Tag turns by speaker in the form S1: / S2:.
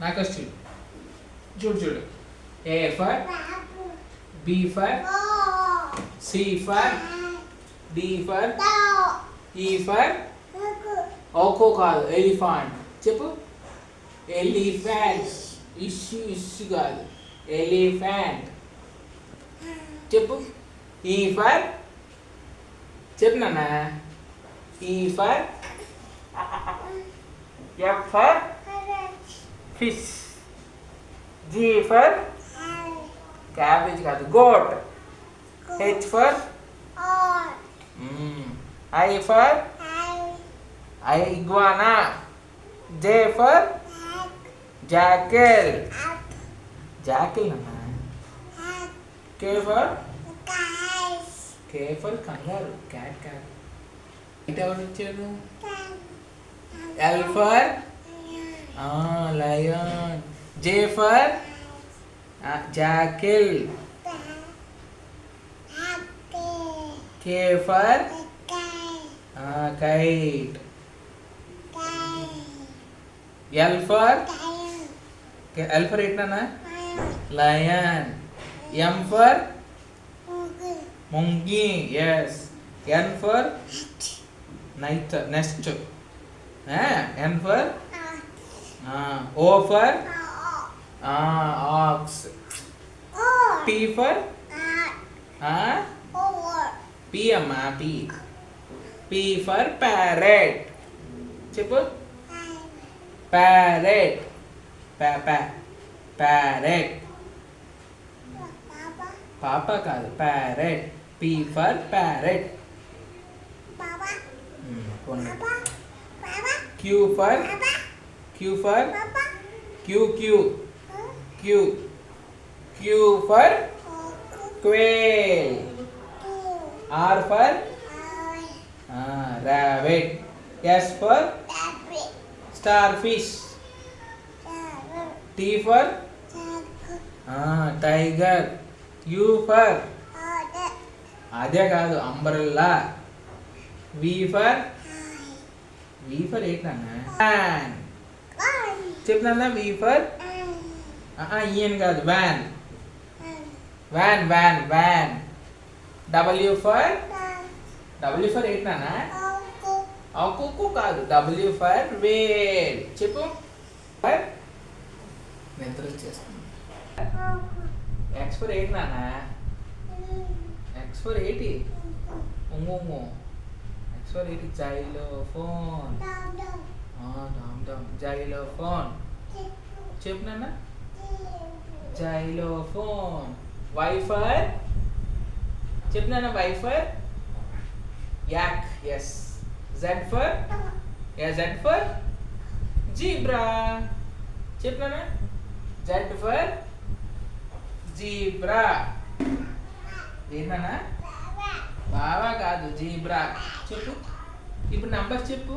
S1: నాకు వచ్చి చూడు చూడు. A for B for C for D for E for ఓకో కాదు ఎలిఫాంట్ చెప్పు. ఎలిఫెంట్ ఇష్యూ కాదు ఎలిఫెంట్ చెప్పు. ఈ ఫర్ చెప్పు నాన్న. E for F for fish. G for cabbage కాదు goat. H for I for iguana. J for jackal. Jackal అన్న. K for kangaroo cat cat. ఇటు ఎవరు వచ్చారు? L for lion. J for jackal. K for kite. L for ఏంటన్నా? Lion. M for monkey. Yes. N for next. N for O for ox. P for P అమ్మా P. P for parrot చెప్పు. Parrot parrot. పాప కాదు parrot. P for parrot. Q for Q for quail. R for rabbit. S for starfish. T for tiger. U for అదే కాదు umbrella. V for ఏంటన్నా? Van చెప్తున్నా. V for ఈయన కాదు van. Van. W for ఏంటన్నా? కుక్కు కాదు. W for వేల్ చెప్పు. నిద్ర వచ్చేస్తుంది. X for ఏంటన్నా? X for ఏంటి? X for ఏంటి? జైలోఫోన్. జైలోఫోన్ చెప్పు నాన్న. జైలోఫోన్. Y for చెప్పు నాన్న. Y for yak. Yes. Z for zebra చెప్పు నాన్న. Z for zebra. ఏంటన్నా? బావా కాదు జీబ్రా చెప్పు. ఇప్పుడు నంబర్ చెప్పు.